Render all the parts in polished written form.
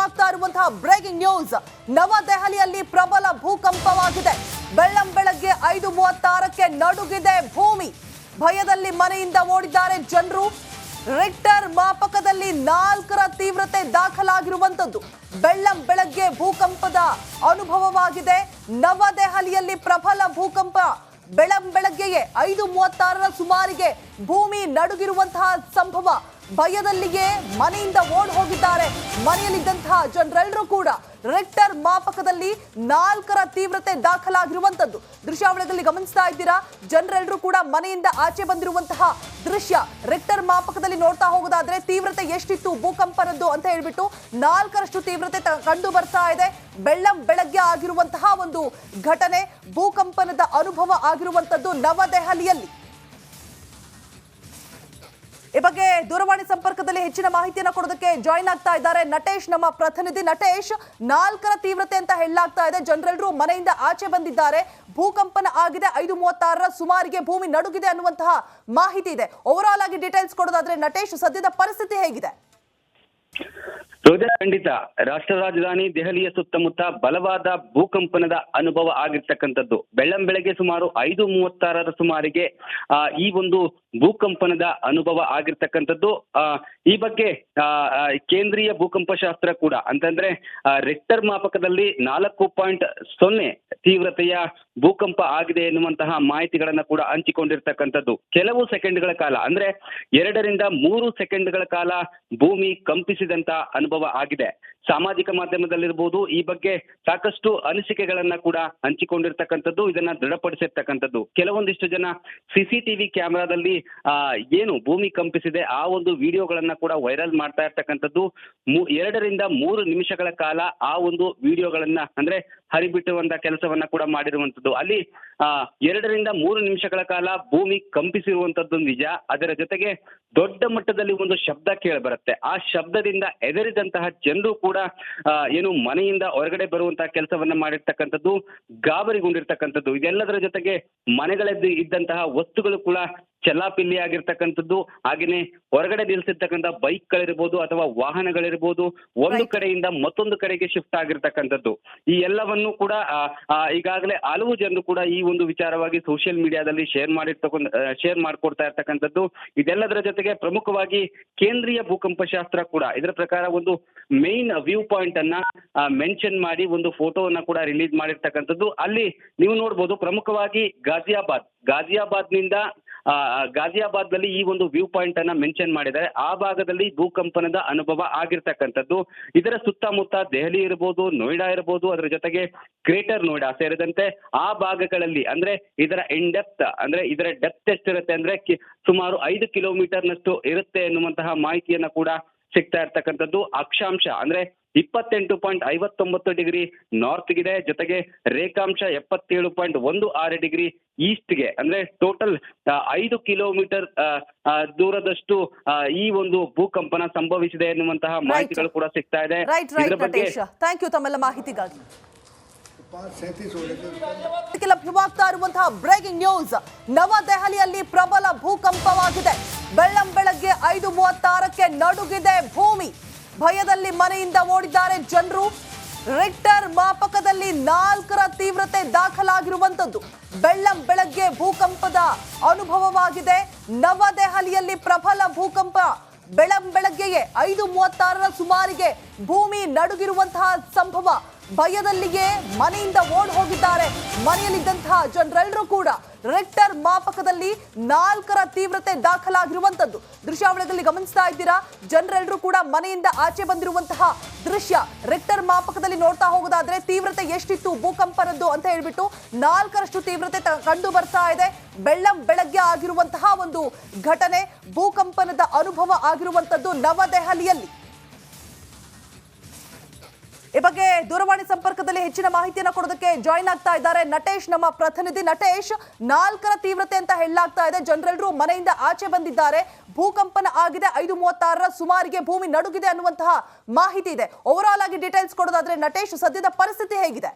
ಲಭ್ಯವಾಗ್ತಾ ಇರುವಂತಹ breaking news. ನವದೆಹಲಿಯಲ್ಲಿ ಪ್ರಬಲ ಭೂಕಂಪವಾಗಿದೆ. ಬೆಳ್ಳಂಬೆಳಗ್ಗೆ 5:36ಕ್ಕೆ ನಡುಗಿದೆ ಭೂಮಿ. ಭಯದಲ್ಲಿ ಮನೆಯಿಂದ ಓಡಿದ್ದಾರೆ ಜನರು. ರಿಕ್ಟರ್ ಮಾಪಕದಲ್ಲಿ 4ರ ತೀವ್ರತೆ ದಾಖಲಾಗಿರುವಂತದ್ದು. ಬೆಳ್ಳಂಬೆಳಗ್ಗೆ ಭೂಕಂಪದ ಅನುಭವವಾಗಿದೆ. ನವದೆಹಲಿಯಲ್ಲಿ ಪ್ರಬಲ ಭೂಕಂಪ. ಬೆಳ್ಳಂಬೆಳಗ್ಗೆಯೇ 5:36ರ ಸುಮಾರಿಗೆ ಭೂಮಿ ನಡುಗಿರುವಂತಹ ಸಂಭವ. ಭಯದಲ್ಲಿಯೇ ಮನೆಯಿಂದ ಓಡಿ ಹೋಗಿದ್ದಾರೆ. ಮನೆಯಲ್ಲಿದ್ದಂತಹ ಜನರೆಲ್ಲರೂ ಕೂಡ ರಿಕ್ಟರ್ ಮಾಪಕದಲ್ಲಿ 4ರ ತೀವ್ರತೆ ದಾಖಲಾಗಿರುವಂತದ್ದು ದೃಶ್ಯಾವಳಿಗಳಲ್ಲಿ ಗಮನಿಸ್ತಾ ಇದ್ದೀರಾ. ಜನರೆಲ್ಲರೂ ಕೂಡ ಮನೆಯಿಂದ ಆಚೆ ಬಂದಿರುವಂತಹ ದೃಶ್ಯ. ರಿಕ್ಟರ್ ಮಾಪಕದಲ್ಲಿ ನೋಡ್ತಾ ಹೋಗೋದಾದ್ರೆ ತೀವ್ರತೆ ಎಷ್ಟಿತ್ತು ಭೂಕಂಪನದ್ದು ಅಂತ ಹೇಳ್ಬಿಟ್ಟು 4ರಷ್ಟು ತೀವ್ರತೆ ಕಂಡು ಬರ್ತಾ ಇದೆ. ಬೆಳ್ಳಂಬೆಳಗ್ಗೆ ಆಗಿರುವಂತಹ ಒಂದು ಘಟನೆ, ಭೂಕಂಪನದ ಅನುಭವ ಆಗಿರುವಂತದ್ದು ನವದೆಹಲಿಯಲ್ಲಿ. ಈ ಬಗ್ಗೆ ದೂರವಾಣಿ ಸಂಪರ್ಕದಲ್ಲಿ ಹೆಚ್ಚಿನ ಮಾಹಿತಿಯನ್ನು ಕೊಡೋದಕ್ಕೆ ಜಾಯಿನ್ ಆಗ್ತಾ ಇದ್ದಾರೆ ನಟೇಶ್, ನಮ್ಮ ಪ್ರತಿನಿಧಿ. ನಟೇಶ್, 4ರ ತೀವ್ರತೆ ಅಂತ ಹೇಳಲಾಗ್ತಾ ಇದೆ. ಜನರೆಲ್ಲರೂ ಮನೆಯಿಂದ ಆಚೆ ಬಂದಿದ್ದಾರೆ. ಭೂಕಂಪನ ಆಗಿದೆ. 5:36ರ ಸುಮಾರಿಗೆ ಭೂಮಿ ನಡುಗಿದೆ ಅನ್ನುವಂತಹ ಮಾಹಿತಿ ಇದೆ. ಓವರ್ ಆಲ್ ಆಗಿ ಡೀಟೇಲ್ಸ್ ಕೊಡೋದಾದ್ರೆ ನಟೇಶ್, ಸದ್ಯದ ಪರಿಸ್ಥಿತಿ ಹೇಗಿದೆ? ರೋಜಾ, ಖಂಡಿತ ರಾಷ್ಟ್ರ ರಾಜಧಾನಿ ದೆಹಲಿಯ ಸುತ್ತಮುತ್ತ ಬಲವಾದ ಭೂಕಂಪನದ ಅನುಭವ ಆಗಿರ್ತಕ್ಕಂಥದ್ದು. ಬೆಳ್ಳಂಬೆಳಗ್ಗೆ ಸುಮಾರು 5:36ರ ಸುಮಾರಿಗೆ ಈ ಒಂದು ಭೂಕಂಪನದ ಅನುಭವ ಆಗಿರ್ತಕ್ಕಂಥದ್ದು. ಈ ಬಗ್ಗೆ ಕೇಂದ್ರೀಯ ಭೂಕಂಪ ಶಾಸ್ತ್ರ ಕೂಡ ಅಂತಂದ್ರೆ ರಿಕ್ಟರ್ ಮಾಪಕದಲ್ಲಿ 4.0 ತೀವ್ರತೆಯ ಭೂಕಂಪ ಆಗಿದೆ ಎನ್ನುವಂತಹ ಮಾಹಿತಿಗಳನ್ನ ಕೂಡ ಹಂಚಿಕೊಂಡಿರ್ತಕ್ಕಂಥದ್ದು. ಕೆಲವು ಸೆಕೆಂಡ್ಗಳ ಕಾಲ ಅಂದ್ರೆ 2ರಿಂದ 3 ಸೆಕೆಂಡ್ಗಳ ಕಾಲ ಭೂಮಿ ಕಂಪಿಸಿದಂತ ಅನುಭವ ಆಗಿದೆ. ಸಾಮಾಜಿಕ ಮಾಧ್ಯಮದಲ್ಲಿರ್ಬೋದು ಈ ಬಗ್ಗೆ ಸಾಕಷ್ಟು ಅನಿಸಿಕೆಗಳನ್ನ ಕೂಡ ಹಂಚಿಕೊಂಡಿರ್ತಕ್ಕಂಥದ್ದು, ಇದನ್ನ ದೃಢಪಡಿಸಿರ್ತಕ್ಕಂಥದ್ದು. ಕೆಲವೊಂದಿಷ್ಟು ಜನ CCTV ಕ್ಯಾಮೆರಾದಲ್ಲಿ ಏನು ಭೂಮಿ ಕಂಪಿಸಿದೆ ಆ ಒಂದು ವಿಡಿಯೋಗಳನ್ನ ಕೂಡ ವೈರಲ್ ಮಾಡ್ತಾ ಇರ್ತಕ್ಕಂಥದ್ದು. 2ರಿಂದ 3 ನಿಮಿಷಗಳ ಕಾಲ ಆ ಒಂದು ವಿಡಿಯೋಗಳನ್ನ ಅಂದ್ರೆ ಹರಿಬಿಟ್ಟುವಂತ ಕೆಲಸವನ್ನ ಕೂಡ ಮಾಡಿರುವಂತದ್ದು. ಅಲ್ಲಿ 2ರಿಂದ 3 ನಿಮಿಷಗಳ ಕಾಲ ಭೂಮಿ ಕಂಪಿಸಿರುವಂತದ್ದು ನಿಜ. ಅದರ ಜೊತೆಗೆ ದೊಡ್ಡ ಮಟ್ಟದಲ್ಲಿ ಒಂದು ಶಬ್ದ ಕೇಳಿ ಬರುತ್ತೆ. ಆ ಶಬ್ದದಿಂದ ಹೆದರಿದಂತಹ ಜನರು ಕೂಡ ಏನು ಮನೆಯಿಂದ ಹೊರಗಡೆ ಬರುವಂತಹ ಕೆಲಸವನ್ನ ಮಾಡಿರ್ತಕ್ಕಂಥದ್ದು, ಗಾಬರಿಗೊಂಡಿರ್ತಕ್ಕಂಥದ್ದು. ಇದೆಲ್ಲದರ ಜೊತೆಗೆ ಮನೆಗಳಲ್ಲಿ ಇದ್ದಂತಹ ವಸ್ತುಗಳು ಕೂಡ ಚಲ್ಲಾಪಿಲ್ಲಿ ಆಗಿರ್ತಕ್ಕಂಥದ್ದು. ಹಾಗೇನೆ ಹೊರಗಡೆ ನಿಲ್ಲಿಸಿರ್ತಕ್ಕಂಥ ಬೈಕ್ಗಳಿರ್ಬೋದು ಅಥವಾ ವಾಹನಗಳಿರ್ಬೋದು ಒಂದು ಕಡೆಯಿಂದ ಮತ್ತೊಂದು ಕಡೆಗೆ ಶಿಫ್ಟ್ ಆಗಿರ್ತಕ್ಕಂಥದ್ದು. ಈ ಎಲ್ಲವನ್ನು ಕೂಡ ಈಗಾಗಲೇ ಹಲವು ಜನರು ಕೂಡ ಈ ಒಂದು ವಿಚಾರವಾಗಿ ಸೋಷಿಯಲ್ ಮೀಡಿಯಾದಲ್ಲಿ ಶೇರ್ ಮಾಡ್ಕೊಡ್ತಾ ಇರ್ತಕ್ಕಂಥದ್ದು. ಇದೆಲ್ಲದರ ಜೊತೆಗೆ ಪ್ರಮುಖವಾಗಿ ಕೇಂದ್ರೀಯ ಭೂಕಂಪ ಶಾಸ್ತ್ರ ಕೂಡ ಇದರ ಪ್ರಕಾರ ಒಂದು ಮೇನ್ ವ್ಯೂ ಪಾಯಿಂಟ್ ಅನ್ನ ಮೆನ್ಷನ್ ಮಾಡಿ ಒಂದು ಫೋಟೋವನ್ನ ಕೂಡ ರಿಲೀಸ್ ಮಾಡಿರ್ತಕ್ಕಂಥದ್ದು. ಅಲ್ಲಿ ನೀವು ನೋಡ್ಬೋದು ಪ್ರಮುಖವಾಗಿ ಗಾಜಿಯಾಬಾದ್ ನಲ್ಲಿ ಈ ಒಂದು ವ್ಯೂ ಪಾಯಿಂಟ್ ಅನ್ನ ಮೆನ್ಷನ್ ಮಾಡಿದ್ದಾರೆ. ಆ ಭಾಗದಲ್ಲಿ ಭೂಕಂಪನದ ಅನುಭವ ಆಗಿರ್ತಕ್ಕಂಥದ್ದು. ಇದರ ಸುತ್ತಮುತ್ತ ದೆಹಲಿ ಇರಬಹುದು, ನೋಯ್ಡಾ ಇರಬಹುದು, ಅದರ ಜೊತೆಗೆ ಗ್ರೇಟರ್ ನೋಯ್ಡಾ ಸೇರಿದಂತೆ ಆ ಭಾಗಗಳಲ್ಲಿ ಅಂದ್ರೆ ಇದರ ಇನ್ಡೆಪ್ತ್ ಅಂದ್ರೆ ಇದರ ಡೆಪ್ತ್ ಎಷ್ಟಿರುತ್ತೆ ಅಂದ್ರೆ ಸುಮಾರು 5 ಕಿಲೋಮೀಟರ್ನಷ್ಟು ಇರುತ್ತೆ ಎನ್ನುವಂತಹ ಮಾಹಿತಿಯನ್ನ ಕೂಡ ಸಿಗ್ತಾ ಇರ್ತಕ್ಕಂಥದ್ದು. ಅಕ್ಷಾಂಶ ಅಂದ್ರೆ 28.59 ಡಿಗ್ರಿ ನಾರ್ತ್ಗಿದೆ. ಜೊತೆಗೆ ರೇಖಾಂಶ 77.16 ಡಿಗ್ರಿ ಈಸ್ಟ್ಗೆ ಅಂದ್ರೆ ಟೋಟಲ್ 5 ಕಿಲೋಮೀಟರ್ ದೂರದಷ್ಟು ಈ ಒಂದು ಭೂಕಂಪನ ಸಂಭವಿಸಿದೆ ಎನ್ನುವಂತಹ ಮಾಹಿತಿಗಳು ಕೂಡ ಸಿಗ್ತಾ ಇದೆ. ಇದರ ಬಗ್ಗೆ ಥ್ಯಾಂಕ್ ಯು ತಮ್ಮೆಲ್ಲ ಮಾಹಿತಿಗಾಗಿ. ಲಭ್ಯವಾಗ್ತಾ ಇರುವಂತಹ ಬ್ರೇಕಿಂಗ್ ನ್ಯೂಸ್. ನವದೆಹಲಿಯಲ್ಲಿ ಪ್ರಬಲ ಭೂಕಂಪವಾಗಿದೆ. ಬೆಳ್ಳಂಬೆಳಗ್ಗೆ 5:36ಕ್ಕೆ ನಡುಗಿದೆ ಭೂಮಿ. ಭಯದಲ್ಲಿ ಮನೆಯಿಂದ ಓಡಿದ್ದಾರೆ ಜನರು. ರಿಕ್ಟರ್ ಮಾಪಕದಲ್ಲಿ 4ರ ತೀವ್ರತೆ ದಾಖಲಾಗಿರುವಂತದ್ದು. ಬೆಳ್ಳಂಬೆಳಗ್ಗೆ ಭೂಕಂಪದ ಅನುಭವವಾಗಿದೆ. ನವದೆಹಲಿಯಲ್ಲಿ ಪ್ರಬಲ ಭೂಕಂಪ. ಬೆಳ್ಳಂಬೆಳಗ್ಗೆಯೇ 5:36ರ ಸುಮಾರಿಗೆ ಭೂಮಿ ನಡುಗಿರುವಂತಹ ಸಂಭವ. ಭಯದಲ್ಲಿಯೇ ಮನೆಯಿಂದ ಓಡಿ ಹೋಗಿದ್ದಾರೆ. ಮನೆಯಲ್ಲಿದ್ದಂತಹ ಜನರೆಲ್ಲರೂ ಕೂಡ ರಿಕ್ಟರ್ ಮಾಪಕದಲ್ಲಿ 4ರ ತೀವ್ರತೆ ದಾಖಲಾಗಿರುವಂತದ್ದು ದೃಶ್ಯಾವಳಿಗಳಲ್ಲಿ ಗಮನಿಸ್ತಾ ಇದ್ದೀರಾ. ಜನರೆಲ್ಲರೂ ಕೂಡ ಮನೆಯಿಂದ ಆಚೆ ಬಂದಿರುವಂತಹ ದೃಶ್ಯ. ರಿಕ್ಟರ್ ಮಾಪಕದಲ್ಲಿ ನೋಡ್ತಾ ಹೋಗೋದಾದ್ರೆ ತೀವ್ರತೆ ಎಷ್ಟಿತ್ತು ಭೂಕಂಪನದ್ದು ಅಂತ ಹೇಳ್ಬಿಟ್ಟು 4ರಷ್ಟು ತೀವ್ರತೆ ಕಂಡು ಬರ್ತಾ ಇದೆ. ಬೆಳ್ಳಂಬೆಳಗ್ಗೆ ಆಗಿರುವಂತಹ ಒಂದು ಘಟನೆ, ಭೂಕಂಪನದ ಅನುಭವ ಆಗಿರುವಂತದ್ದು ನವದೆಹಲಿಯಲ್ಲಿ. ಈ ಬಗ್ಗೆ ದೂರವಾಣಿ ಸಂಪರ್ಕದಲ್ಲಿ ಹೆಚ್ಚಿನ ಮಾಹಿತಿಯನ್ನು ಕೊಡೋದಕ್ಕೆ ಜಾಯಿನ್ ಆಗ್ತಾ ಇದ್ದಾರೆ ನಟೇಶ್, ನಮ್ಮ ಪ್ರತಿನಿಧಿ. ನಟೇಶ್, 4ರ ತೀವ್ರತೆ ಅಂತ ಹೇಳಲಾಗ್ತಾ ಇದೆ. ಜನರೆಲ್ಲರೂ ಮನೆಯಿಂದ ಆಚೆ ಬಂದಿದ್ದಾರೆ. ಭೂಕಂಪನ ಆಗಿದೆ. 5:36ರ ಸುಮಾರಿಗೆ ಭೂಮಿ ನಡುಗಿದೆ ಅನ್ನುವಂತಹ ಮಾಹಿತಿ ಇದೆ. ಓವರ್ ಆಲ್ ಆಗಿ ಡೀಟೇಲ್ಸ್ ಕೊಡೋದಾದ್ರೆ ನಟೇಶ್, ಸದ್ಯದ ಪರಿಸ್ಥಿತಿ ಹೇಗಿದೆ?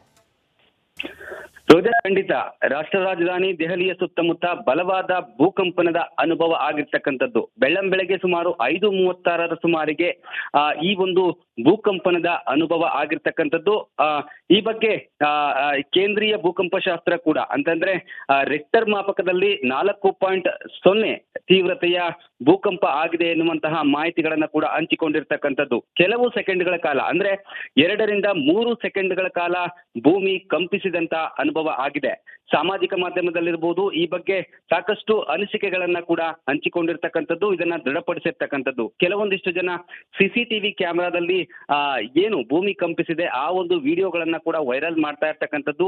ರೋಜಾ, ಖಂಡಿತ ರಾಷ್ಟ್ರ ರಾಜಧಾನಿ ದೆಹಲಿಯ ಸುತ್ತಮುತ್ತ ಬಲವಾದ ಭೂಕಂಪನದ ಅನುಭವ ಆಗಿರ್ತಕ್ಕಂಥದ್ದು. ಬೆಳ್ಳಂಬೆಳಗ್ಗೆ ಸುಮಾರು 5:36 ಸುಮಾರಿಗೆ ಈ ಒಂದು ಭೂಕಂಪನದ ಅನುಭವ ಆಗಿರ್ತಕ್ಕಂಥದ್ದು. ಈ ಬಗ್ಗೆ ಕೇಂದ್ರೀಯ ಭೂಕಂಪ ಶಾಸ್ತ್ರ ಕೂಡ ಅಂತಂದ್ರೆ ರಿಕ್ಟರ್ ಮಾಪಕದಲ್ಲಿ 4.0 ತೀವ್ರತೆಯ ಭೂಕಂಪ ಆಗಿದೆ ಎನ್ನುವಂತಹ ಮಾಹಿತಿಗಳನ್ನ ಕೂಡ ಹಂಚಿಕೊಂಡಿರ್ತಕ್ಕಂಥದ್ದು. ಕೆಲವು ಸೆಕೆಂಡ್ಗಳ ಕಾಲ ಅಂದ್ರೆ 2-3 ಸೆಕೆಂಡ್ಗಳ ಕಾಲ ಭೂಮಿ ಕಂಪಿಸಿದಂತ ಅನುಭವ ಆಗಿದೆ. ಸಾಮಾಜಿಕ ಮಾಧ್ಯಮದಲ್ಲಿರ್ಬೋದು ಈ ಬಗ್ಗೆ ಸಾಕಷ್ಟು ಅನಿಸಿಕೆಗಳನ್ನ ಕೂಡ ಹಂಚಿಕೊಂಡಿರ್ತಕ್ಕಂಥದ್ದು, ಇದನ್ನ ದೃಢಪಡಿಸಿರ್ತಕ್ಕಂಥದ್ದು. ಕೆಲವೊಂದಿಷ್ಟು ಜನ CCTV ಕ್ಯಾಮೆರಾದಲ್ಲಿ ಏನು ಭೂಮಿ ಕಂಪಿಸಿದೆ ಆ ಒಂದು ವಿಡಿಯೋಗಳನ್ನ ಕೂಡ ವೈರಲ್ ಮಾಡ್ತಾ ಇರ್ತಕ್ಕಂಥದ್ದು.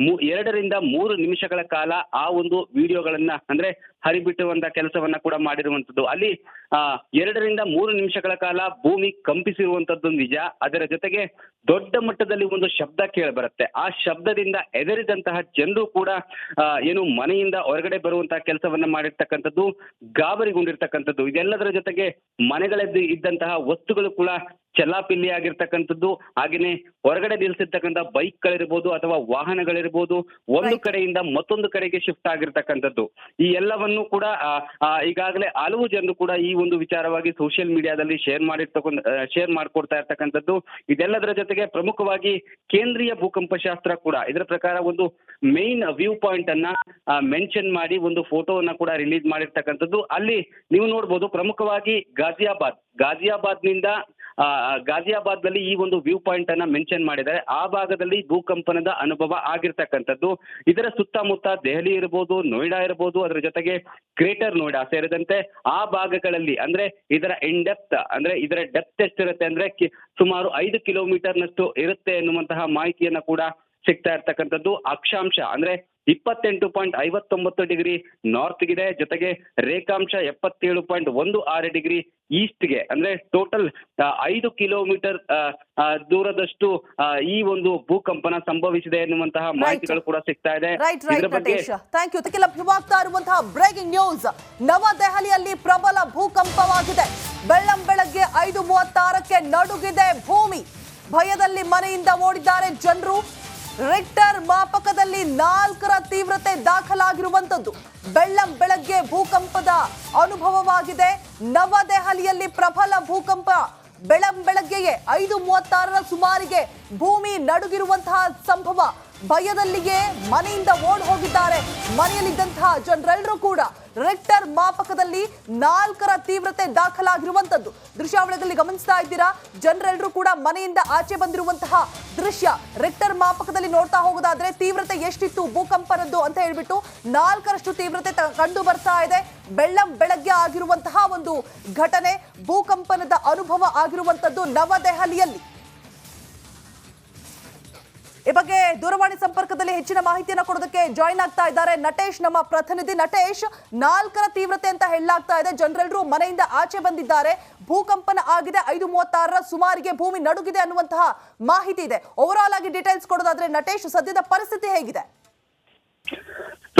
2-3 ನಿಮಿಷಗಳ ಕಾಲ ಆ ಒಂದು ವಿಡಿಯೋಗಳನ್ನ ಅಂದ್ರೆ ಹರಿಬಿಟ್ಟುವಂತ ಕೆಲಸವನ್ನ ಕೂಡ ಮಾಡಿರುವಂತದ್ದು. ಅಲ್ಲಿ 2-3 ನಿಮಿಷಗಳ ಕಾಲ ಭೂಮಿ ಕಂಪಿಸಿರುವಂತದ್ದು ನಿಜ. ಅದರ ಜೊತೆಗೆ ದೊಡ್ಡ ಮಟ್ಟದಲ್ಲಿ ಒಂದು ಶಬ್ದ ಕೇಳಿ ಬರುತ್ತೆ. ಆ ಶಬ್ದದಿಂದ ಹೆದರಿದಂತಹ ಜನರು ಕೂಡ ಏನು ಮನೆಯಿಂದ ಹೊರಗಡೆ ಬರುವಂತಹ ಕೆಲಸವನ್ನ ಮಾಡಿರ್ತಕ್ಕಂಥದ್ದು, ಗಾಬರಿಗೊಂಡಿರ್ತಕ್ಕಂಥದ್ದು. ಇದೆಲ್ಲದರ ಜೊತೆಗೆ ಮನೆಗಳಲ್ಲಿ ಇದ್ದಂತಹ ವಸ್ತುಗಳು ಕೂಡ ಚಲ್ಲಾಪಿಲ್ಲಿ ಆಗಿರ್ತಕ್ಕಂಥದ್ದು. ಹಾಗೇನೆ ಹೊರಗಡೆ ನಿಲ್ಲಿಸಿರ್ತಕ್ಕಂಥ ಬೈಕ್ಗಳಿರ್ಬೋದು ಅಥವಾ ವಾಹನಗಳಿರ್ಬೋದು ಒಂದು ಕಡೆಯಿಂದ ಮತ್ತೊಂದು ಕಡೆಗೆ ಶಿಫ್ಟ್ ಆಗಿರ್ತಕ್ಕಂಥದ್ದು. ಈ ಎಲ್ಲವನ್ನು ಕೂಡ ಈಗಾಗಲೇ ಹಲವು ಜನರು ಕೂಡ ಈ ಒಂದು ವಿಚಾರವಾಗಿ ಸೋಷಿಯಲ್ ಮೀಡಿಯಾದಲ್ಲಿ ಶೇರ್ ಮಾಡ್ಕೊಡ್ತಾ ಇರ್ತಕ್ಕಂಥದ್ದು. ಇದೆಲ್ಲದರ ಜೊತೆಗೆ ಪ್ರಮುಖವಾಗಿ ಕೇಂದ್ರೀಯ ಭೂಕಂಪ ಶಾಸ್ತ್ರ ಕೂಡ ಇದರ ಪ್ರಕಾರ ಒಂದು ಮೇನ್ ವ್ಯೂ ಪಾಯಿಂಟ್ ಅನ್ನ ಮೆನ್ಷನ್ ಮಾಡಿ ಒಂದು ಫೋಟೋವನ್ನ ಕೂಡ ರಿಲೀಸ್ ಮಾಡಿರ್ತಕ್ಕಂಥದ್ದು. ಅಲ್ಲಿ ನೀವು ನೋಡ್ಬೋದು ಪ್ರಮುಖವಾಗಿ ಗಾಜಿಯಾಬಾದ್ ನಲ್ಲಿ ಈ ಒಂದು ವ್ಯೂ ಪಾಯಿಂಟ್ ಅನ್ನ ಮೆನ್ಷನ್ ಮಾಡಿದ್ದಾರೆ. ಆ ಭಾಗದಲ್ಲಿ ಭೂಕಂಪನದ ಅನುಭವ ಆಗಿರ್ತಕ್ಕಂಥದ್ದು. ಇದರ ಸುತ್ತಮುತ್ತ ದೆಹಲಿ ಇರಬಹುದು, ನೋಯ್ಡಾ ಇರಬಹುದು, ಅದರ ಜೊತೆಗೆ ಗ್ರೇಟರ್ ನೋಯ್ಡಾ ಸೇರಿದಂತೆ ಆ ಭಾಗಗಳಲ್ಲಿ ಅಂದ್ರೆ ಇದರ ಡೆಪ್ತ್ ಅಂದ್ರೆ ಇದರ ಡೆಪ್ತ್ ಎಷ್ಟಿರುತ್ತೆ ಅಂದ್ರೆ ಸುಮಾರು 5 ಕಿಲೋಮೀಟರ್ನಷ್ಟು ಇರುತ್ತೆ ಎನ್ನುವಂತಹ ಮಾಹಿತಿಯನ್ನ ಕೂಡ ಸಿಗ್ತಾ ಇರ್ತಕ್ಕಂಥದ್ದು. ಅಕ್ಷಾಂಶ ಅಂದ್ರೆ 28.59 ಡಿಗ್ರಿ ನಾರ್ತ್ಗಿದೆ, ಜೊತೆಗೆ ರೇಖಾಂಶ 77.16 ಡಿಗ್ರಿ ಈಸ್ಟ್ಗೆ ಅಂದ್ರೆ ಟೋಟಲ್ 5 ಕಿಲೋಮೀಟರ್ ದೂರದಷ್ಟು ಈ ಒಂದು ಭೂಕಂಪನ ಸಂಭವಿಸಿದೆ ಎನ್ನುವಂತಹ ಮಾಹಿತಿಗಳು ಕೂಡ ಸಿಗ್ತಾ ಇದೆ. ಇದರ ಬಗ್ಗೆ ಥ್ಯಾಂಕ್ ಯು. ಲಭ್ಯವಾಗ್ತಾ ಇರುವಂತಹ ಬ್ರೇಕಿಂಗ್ ನ್ಯೂಸ್, ನವದೆಹಲಿಯಲ್ಲಿ ಪ್ರಬಲ ಭೂಕಂಪವಾಗಿದೆ. ಬೆಳ್ಳಂಬೆಳಗ್ಗೆ 5:36ಕ್ಕೆ ನಡುಗಿದೆ ಭೂಮಿ. ಭಯದಲ್ಲಿ ಮನೆಯಿಂದ ಓಡಿದ್ದಾರೆ ಜನರು. ರಿಕ್ಟರ್ ಮಾಪಕದಲ್ಲಿ 4ರ ತೀವ್ರತೆ ದಾಖಲಾಗಿರುವಂತದ್ದು. ಬೆಳ್ಳಂಬೆಳಗ್ಗೆ ಭೂಕಂಪದ ಅನುಭವವಾಗಿದೆ. ನವದೆಹಲಿಯಲ್ಲಿ ಪ್ರಬಲ ಭೂಕಂಪ. ಬೆಳ್ಳಂಬೆಳಗ್ಗೆಯೇ 5:36ರ ಸುಮಾರಿಗೆ ಭೂಮಿ ನಡುಗಿರುವಂತಹ ಸಂಭವ. ಭಯದಲ್ಲಿಯೇ ಮನೆಯಿಂದ ಓಡ್ ಹೋಗಿದ್ದಾರೆ ಮನೆಯಲ್ಲಿದ್ದಂತಹ ಜನರೆಲ್ಲರೂ ಕೂಡ. ರಿಕ್ಟರ್ ಮಾಪಕದಲ್ಲಿ 4ರ ತೀವ್ರತೆ ದಾಖಲಾಗಿರುವಂತದ್ದು ದೃಶ್ಯಾವಳಿಗಳಲ್ಲಿ ಗಮನಿಸ್ತಾ ಇದ್ದೀರಾ. ಜನರೆಲ್ಲರೂ ಕೂಡ ಮನೆಯಿಂದ ಆಚೆ ಬಂದಿರುವಂತಹ ದೃಶ್ಯ. ರಿಕ್ಟರ್ ಮಾಪಕದಲ್ಲಿ ನೋಡ್ತಾ ಹೋಗೋದಾದ್ರೆ ತೀವ್ರತೆ ಎಷ್ಟಿತ್ತು ಭೂಕಂಪನದ್ದು ಅಂತ ಹೇಳ್ಬಿಟ್ಟು 4ರಷ್ಟು ತೀವ್ರತೆ ಕಂಡು ಬರ್ತಾ ಇದೆ. ಬೆಳ್ಳಂಬೆಳಗ್ಗೆ ಆಗಿರುವಂತಹ ಒಂದು ಘಟನೆ, ಭೂಕಂಪನದ ಅನುಭವ ಆಗಿರುವಂತದ್ದು ನವದೆಹಲಿಯಲ್ಲಿ. ಈ ಬಗ್ಗೆ ದೂರವಾಣಿ ಸಂಪರ್ಕದಲ್ಲಿ ಹೆಚ್ಚಿನ ಮಾಹಿತಿಯನ್ನು ಕೊಡೋದಕ್ಕೆ ಜಾಯಿನ್ ಆಗ್ತಾ ಇದ್ದಾರೆ ನಟೇಶ್, ನಮ್ಮ ಪ್ರತಿನಿಧಿ. ನಟೇಶ್, 4ರ ತೀವ್ರತೆ ಅಂತ ಹೇಳಲಾಗ್ತಾ ಇದೆ. ಜನರೆಲ್ಲರೂ ಮನೆಯಿಂದ ಆಚೆ ಬಂದಿದ್ದಾರೆ. ಭೂಕಂಪನ ಆಗಿದೆ. 5:36ರ ಸುಮಾರಿಗೆ ಭೂಮಿ ನಡುಗಿದೆ ಅನ್ನುವಂತಹ ಮಾಹಿತಿ ಇದೆ. ಓವರ್ ಆಲ್ ಆಗಿ ಡೀಟೇಲ್ಸ್ ಕೊಡೋದಾದ್ರೆ ನಟೇಶ್, ಸದ್ಯದ ಪರಿಸ್ಥಿತಿ ಹೇಗಿದೆ?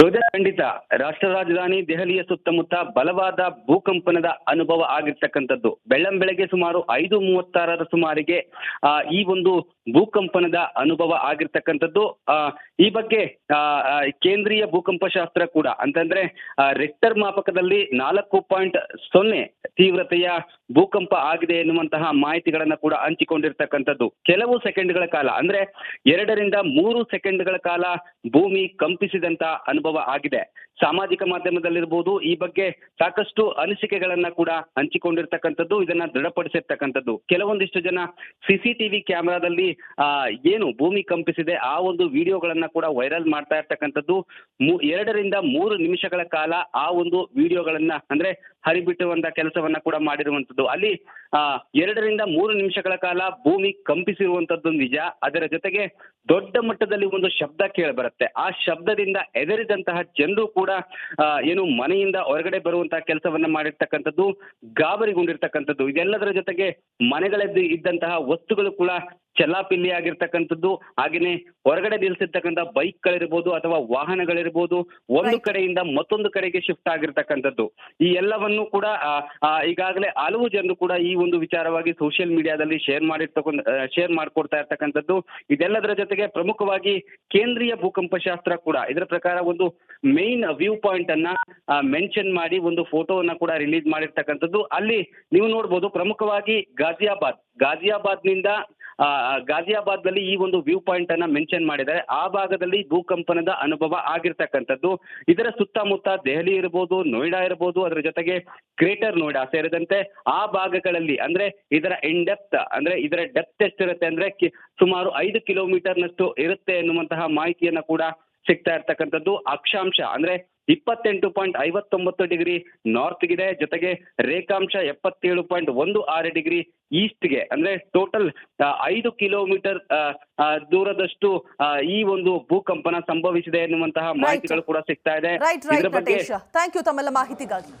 ರೋಜಾ, ಖಂಡಿತ ರಾಷ್ಟ್ರ ರಾಜಧಾನಿ ದೆಹಲಿಯ ಸುತ್ತಮುತ್ತ ಬಲವಾದ ಭೂಕಂಪನದ ಅನುಭವ ಆಗಿರ್ತಕ್ಕಂಥದ್ದು. ಬೆಳ್ಳಂಬೆಳಗ್ಗೆ ಸುಮಾರು 5:36 ಸುಮಾರಿಗೆ ಈ ಒಂದು ಭೂಕಂಪನದ ಅನುಭವ ಆಗಿರ್ತಕ್ಕಂಥದ್ದು. ಈ ಬಗ್ಗೆ ಕೇಂದ್ರೀಯ ಭೂಕಂಪ ಶಾಸ್ತ್ರ ಕೂಡ ಅಂತಂದ್ರೆ ರಿಕ್ಟರ್ ಮಾಪಕದಲ್ಲಿ 4.0 ತೀವ್ರತೆಯ ಭೂಕಂಪ ಆಗಿದೆ ಎನ್ನುವಂತಹ ಮಾಹಿತಿಗಳನ್ನ ಕೂಡ ಹಂಚಿಕೊಂಡಿರ್ತಕ್ಕಂಥದ್ದು. ಕೆಲವು ಸೆಕೆಂಡ್ಗಳ ಕಾಲ ಅಂದ್ರೆ 2-3 ಸೆಕೆಂಡ್ಗಳ ಕಾಲ ಭೂಮಿ ಕಂಪಿಸಿದಂತ ಅನುಭವ ಆಗಿದೆ. ಸಾಮಾಜಿಕ ಮಾಧ್ಯಮದಲ್ಲಿರ್ಬೋದು ಈ ಬಗ್ಗೆ ಸಾಕಷ್ಟು ಅನಿಸಿಕೆಗಳನ್ನ ಕೂಡ ಹಂಚಿಕೊಂಡಿರ್ತಕ್ಕಂಥದ್ದು, ಇದನ್ನ ದೃಢಪಡಿಸಿರ್ತಕ್ಕಂಥದ್ದು. ಕೆಲವೊಂದಿಷ್ಟು ಜನ CCTV ಕ್ಯಾಮೆರಾದಲ್ಲಿ ಏನು ಭೂಮಿ ಕಂಪಿಸಿದೆ ಆ ಒಂದು ವಿಡಿಯೋಗಳನ್ನ ಕೂಡ ವೈರಲ್ ಮಾಡ್ತಾ ಇರ್ತಕ್ಕಂಥದ್ದು. 2-3 ನಿಮಿಷಗಳ ಕಾಲ ಆ ಒಂದು ವಿಡಿಯೋಗಳನ್ನ ಅಂದ್ರೆ ಹರಿಬಿಟ್ಟುವಂತ ಕೆಲಸವನ್ನ ಕೂಡ ಮಾಡಿರುವಂತದ್ದು. ಅಲ್ಲಿ 2-3 ನಿಮಿಷಗಳ ಕಾಲ ಭೂಮಿ ಕಂಪಿಸಿರುವಂತದ್ದು ನಿಜ. ಅದರ ಜೊತೆಗೆ ದೊಡ್ಡ ಮಟ್ಟದಲ್ಲಿ ಒಂದು ಶಬ್ದ ಕೇಳಿ ಬರುತ್ತೆ. ಆ ಶಬ್ದದಿಂದ ಹೆದರಿದಂತಹ ಜನರು ಕೂಡ ಏನು ಮನೆಯಿಂದ ಹೊರಗಡೆ ಬರುವಂತಹ ಕೆಲಸವನ್ನ ಮಾಡಿರ್ತಕ್ಕಂಥದ್ದು, ಗಾಬರಿಗೊಂಡಿರ್ತಕ್ಕಂಥದ್ದು. ಇದೆಲ್ಲದರ ಜೊತೆಗೆ ಮನೆಗಳಲ್ಲಿ ಇದ್ದಂತಹ ವಸ್ತುಗಳು ಕೂಡ ಚೆಲ್ಲಾಪಿಲ್ಲಿ ಆಗಿರ್ತಕ್ಕಂಥದ್ದು. ಹಾಗೇನೆ ಹೊರಗಡೆ ನಿಲ್ಸಿರ್ತಕ್ಕಂಥ ಬೈಕ್ಗಳಿರ್ಬೋದು ಅಥವಾ ವಾಹನಗಳಿರ್ಬೋದು ಒಂದು ಕಡೆಯಿಂದ ಮತ್ತೊಂದು ಕಡೆಗೆ ಶಿಫ್ಟ್ ಆಗಿರ್ತಕ್ಕಂಥದ್ದು. ಈ ಎಲ್ಲವನ್ನು ಕೂಡ ಈಗಾಗಲೇ ಹಲವು ಜನರು ಕೂಡ ಈ ಒಂದು ವಿಚಾರವಾಗಿ ಸೋಷಿಯಲ್ ಮೀಡಿಯಾದಲ್ಲಿ ಶೇರ್ ಮಾಡ್ಕೊಡ್ತಾ ಇರ್ತಕ್ಕಂಥದ್ದು. ಇದೆಲ್ಲದರ ಜೊತೆಗೆ ಪ್ರಮುಖವಾಗಿ ಕೇಂದ್ರೀಯ ಭೂಕಂಪ ಶಾಸ್ತ್ರ ಕೂಡ ಇದರ ಪ್ರಕಾರ ಒಂದು ಮೇನ್ ವ್ಯೂ ಪಾಯಿಂಟ್ ಅನ್ನ ಮೆನ್ಷನ್ ಮಾಡಿ ಒಂದು ಫೋಟೋವನ್ನ ಕೂಡ ರಿಲೀಸ್ ಮಾಡಿರ್ತಕ್ಕಂಥದ್ದು. ಅಲ್ಲಿ ನೀವು ನೋಡ್ಬೋದು ಪ್ರಮುಖವಾಗಿ ಗಾಜಿಯಾಬಾದ್ ನಲ್ಲಿ ಈ ಒಂದು ವ್ಯೂ ಪಾಯಿಂಟ್ ಅನ್ನ ಮೆನ್ಷನ್ ಮಾಡಿದ್ದಾರೆ. ಆ ಭಾಗದಲ್ಲಿ ಭೂಕಂಪನದ ಅನುಭವ ಆಗಿರ್ತಕ್ಕಂಥದ್ದು. ಇದರ ಸುತ್ತಮುತ್ತ ದೆಹಲಿ ಇರಬಹುದು, ನೋಯ್ಡಾ ಇರಬಹುದು, ಅದರ ಜೊತೆಗೆ ಗ್ರೇಟರ್ ನೋಯ್ಡಾ ಸೇರಿದಂತೆ ಆ ಭಾಗಗಳಲ್ಲಿ ಅಂದ್ರೆ ಇದರ ಡೆಪ್ತ್ ಎಷ್ಟಿರುತ್ತೆ ಅಂದ್ರೆ ಸುಮಾರು 5 ಕಿಲೋಮೀಟರ್ನಷ್ಟು ಇರುತ್ತೆ ಎನ್ನುವಂತಹ ಮಾಹಿತಿಯನ್ನ ಕೂಡ ಸಿಗ್ತಾ ಇರ್ತಕ್ಕಂಥದ್ದು. ಅಕ್ಷಾಂಶ ಅಂದ್ರೆ 28.59 ಡಿಗ್ರಿ ನಾರ್ತ್ಗಿದೆ, ಜೊತೆಗೆ ರೇಖಾಂಶ 77.16 ಡಿಗ್ರಿ ಈಸ್ಟ್ಗೆ ಅಂದ್ರೆ ಟೋಟಲ್ 5 ಕಿಲೋಮೀಟರ್ ದೂರದಷ್ಟು ಈ ಒಂದು ಭೂಕಂಪನ ಸಂಭವಿಸಿದೆ ಎನ್ನುವಂತಹ ಮಾಹಿತಿಗಳು ಕೂಡ ಸಿಗ್ತಾ ಇದೆ. ರೈಟ್ ನಟೇಶ್, ಥ್ಯಾಂಕ್ ಯು ತಮ್ಮೆಲ್ಲ ಮಾಹಿತಿಗಾಗಿ.